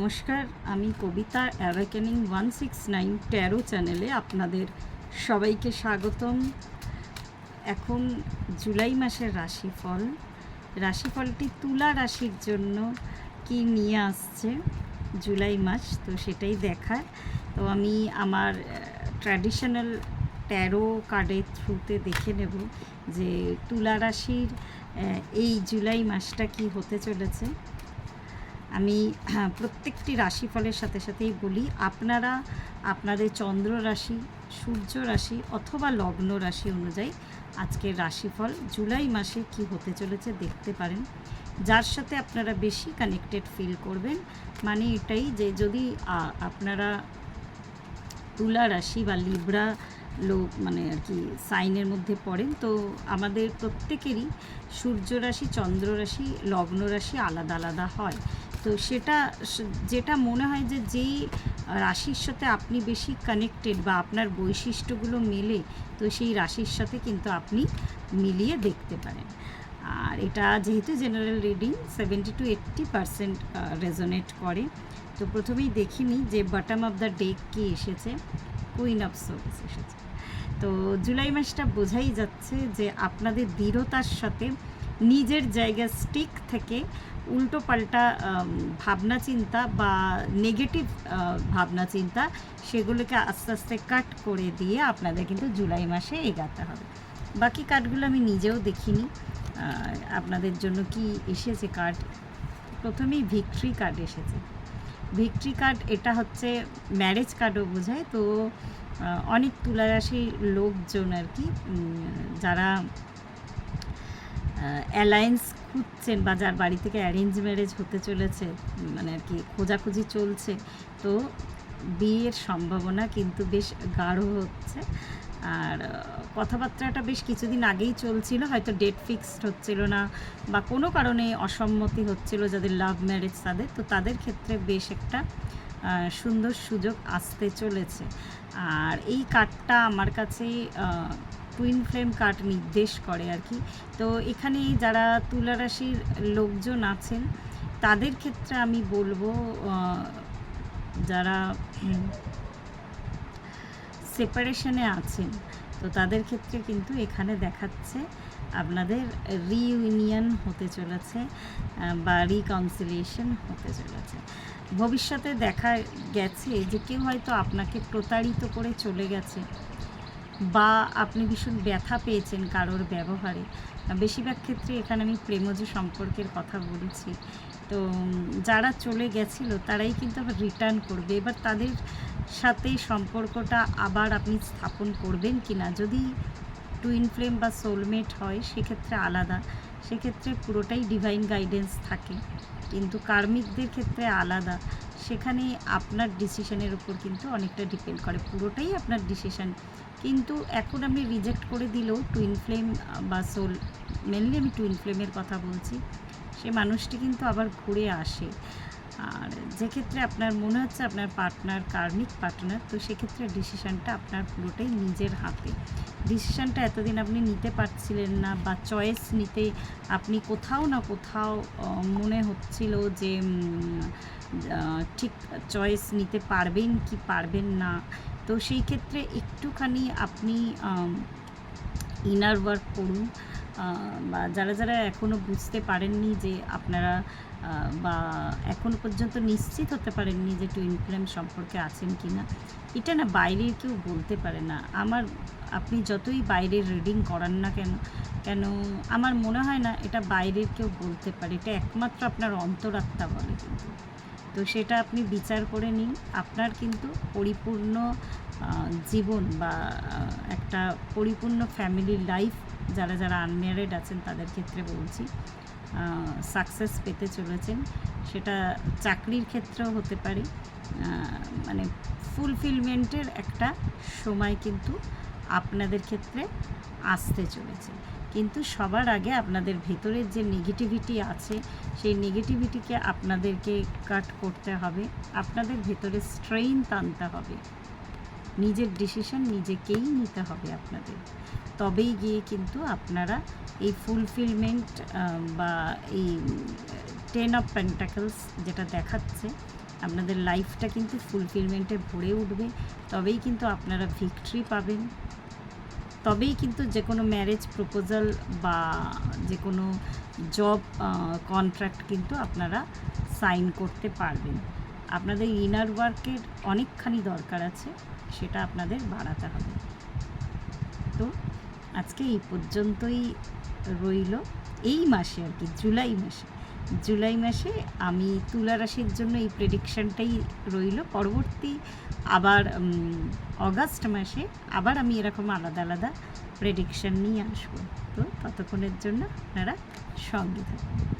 নমস্কার, আমি কবিতা awakening 169 taro চ্যানেলে আপনাদের সবাইকে স্বাগতম। এখন জুলাই মাসের রাশিফলটি তুলা রাশির জন্য কি নিয়ে আসছে জুলাই মাস, তো সেটাই দেখার। তো আমি আমার ট্র্যাডিশনাল ট্যারো কার্ডের থ্রুতে দেখে নেব যে তুলা রাশির এই জুলাই মাসটা কি হতে চলেছে। আমি প্রত্যেকটি রাশিফলের সাথে সাথেই বলি, আপনারা আপনাদের চন্দ্র রাশি, সূর্য রাশি অথবা লগ্ন রাশি অনুযায়ী আজকের রাশিফল জুলাই মাসে কি হতে চলেছে দেখতে পারেন। যার সাথে আপনারা বেশি কানেক্টেড ফিল করবেন, মানে এটাই যে যদি আপনারা তুলা রাশি বা লিব্রা মানে আর কি সাইনের মধ্যে পড়েন, তো আমাদের প্রত্যেকেরই সূর্য রাশি, চন্দ্র রাশি, লগ্ন রাশি আলাদা আলাদা হয়। তো সেটা যেটা মনে হয় যে যেই রাশির সাথে আপনি বেশি কানেক্টেড বা আপনার বৈশিষ্ট্যগুলো মেলে, তো সেই রাশির সাথে কিন্তু আপনি মিলিয়ে দেখতে পারেন। আর এটা যেহেতু জেনারেল রিডিং 70 to 80% রেজোনেট করে। তো প্রথমেই দেখিনি যে বটম অফ দ্য ডেক কি এসেছে, কুইন অফ সোলস এসেছে। তো জুলাই মাসটা বোঝাই যাচ্ছে যে আপনাদের দৃঢ়তার সাথে নিজের জায়গা স্টিক থেকে উল্টো পাল্টা ভাবনা চিন্তা বা নেগেটিভ ভাবনা চিন্তা, সেগুলোকে আস্তে আস্তে কাট করে দিয়ে আপনাদের কিন্তু জুলাই মাসে এগাতে হবে। বাকি কার্ডগুলো আমি নিজেও দেখিনি আপনাদের জন্য কি এসেছে কার্ড। প্রথমেই ভিক্টরি কার্ড এসেছে। ভিক্টরি কার্ড এটা হচ্ছে ম্যারেজ কার্ডও বোঝায়। তো অনেক তুলা রাশির লোকজন আর কি যারা অ্যালায়েন্স খুঁজছেন বা যার বাড়ি থেকে অ্যারেঞ্জ ম্যারেজ হতে চলেছে, মানে আর কি খোঁজাখুঁজি চলছে, তো বিয়ের সম্ভাবনা কিন্তু বেশ গাঢ় হচ্ছে। আর কথাবার্তাটা বেশ কিছুদিন আগেই চলছিল, হয়তো ডেট ফিক্সড হচ্ছিল না বা কোনো কারণে অসম্মতি হচ্ছিল যাদের লাভ ম্যারেজ তাদের, তো তাদের ক্ষেত্রে বেশ একটা সুন্দর সুযোগ আসতে চলেছে। আর এই কার্ডটা আমার কাছে টুইন ফ্লেম কার্ড নির্দেশ করে আর কি। তো এখানে যারা তুলা রাশির লোকজন আছেন তাদের ক্ষেত্রে আমি বলবো, যারা সেপারেশনে আছেন, তো তাদের ক্ষেত্রে কিন্তু এখানে দেখাচ্ছে আপনাদের রিইউনিয়ন হতে চলেছে বা রিকনসিলিয়েশন হতে চলেছে। ভবিষ্যতে দেখা গেছে যে কেউ হয়তো আপনাকে প্রতারিত করে চলে গেছে বা আপনি ভীষণ ব্যথা পেয়েছেন কারোর ব্যবহারে। বেশিরভাগ ক্ষেত্রে এখানে আমি প্রেমজ সম্পর্কের কথা বলেছি। তো যারা চলে গেছিল তারাই কিন্তু আবার রিটার্ন করবে। এবার তাদের সাথে সম্পর্কটা আবার আপনি স্থাপন করবেন কি না, যদি টুইন ফ্লেম বা সোলমেট হয় সেক্ষেত্রে আলাদা, সেক্ষেত্রে পুরোটাই ডিভাইন গাইডেন্স থাকে। কিন্তু কার্মিকদের ক্ষেত্রে আলাদা, সেখানে আপনার ডিসিশনের উপর কিন্তু অনেকটা ডিপেন্ড করে, পুরোটাই আপনার ডিসিশন। কিন্তু এখন আমি রিজেক্ট করে দিলেও টুইন ফ্লেম বা সোল, মেনলি আমি টুইন ফ্লেমের কথা বলছি, সে মানুষটি কিন্তু আবার ঘুরে আসে। আর যে ক্ষেত্রে আপনার মনে হচ্ছে আপনার পার্টনার কার্মিক পার্টনার, তো সেক্ষেত্রে ডিসিশানটা আপনার পুরোটাই নিজের হাতে। ডিসিশানটা এতদিন আপনি নিতে পারছিলেন না বা চয়েস নিতে আপনি কোথাও না কোথাও মনে হচ্ছিল যে ঠিক চয়েস নিতে পারবেন কি পারবেন না। তো সেই ক্ষেত্রে একটুখানি আপনি ইনার ওয়ার্ক করুন, বা যারা যারা এখনও বুঝতে পারেননি যে আপনারা বা এখনও পর্যন্ত নিশ্চিত হতে পারেননি যে টুইন ফ্লেম সম্পর্কে আছেন কি না, এটা না বাইরের কেউ বলতে পারে না। আপনি যতই বাইরের রিডিং করান না কেন আমার মনে হয় না এটা বাইরের কেউ বলতে পারে, এটা একমাত্র আপনার অন্তরাত্মা বলে কিন্তু। তো সেটা আপনি বিচার করে নিন। আপনার কিন্তু পরিপূর্ণ জীবন বা একটা পরিপূর্ণ ফ্যামিলি লাইফ, যারা যারা আনম্যারিড আছেন তাদের ক্ষেত্রে বলছি, সাকসেস পেতে চলেছেন। সেটা চাকরির ক্ষেত্রেও হতে পারে, মানে ফুলফিলমেন্টের একটা সময় কিন্তু আপনাদের ক্ষেত্রে আসতে চলেছে। কিন্তু সবার আগে আপনাদের ভেতরের যে নেগেটিভিটি আছে, সেই নেগেটিভিটিকে আপনাদেরকে কাট করতে হবে, আপনাদের ভেতরে স্ট্রেংথ আনতে হবে, নিজের ডিসিশন নিজেকেই নিতে হবে আপনাদের। তবেই গিয়ে কিন্তু আপনারা এই ফুলফিলমেন্ট বা এই 10 অফ পেন্টাকলস যেটা দেখাচ্ছে, আপনাদের লাইফটা কিন্তু ফুলফিলমেন্টে ভরে উঠবে, তবেই কিন্তু আপনারা ভিক্টরি পাবেন, তবেই কিন্তু যে কোনো ম্যারেজ প্রপোজাল বা যে কোনো জব কন্ট্রাক্ট কিন্তু আপনারা সাইন করতে পারবেন। আপনাদের ইনার ওয়ার্কের অনেকখানি দরকার আছে, সেটা আপনাদের বাড়াতে হবে। তো আজকে এই পর্যন্তই রইল। এই মাসে আর কি, জুলাই মাসে আমি তুলা রাশির জন্য এই প্রেডিকশানটাই রইল। পরবর্তী আবার অগাস্ট মাসে আবার আমি এরকম আলাদা আলাদা প্রেডিকশান নিয়ে আসবো। তো ততক্ষণের জন্য আপনারা সঙ্গে থাকুন।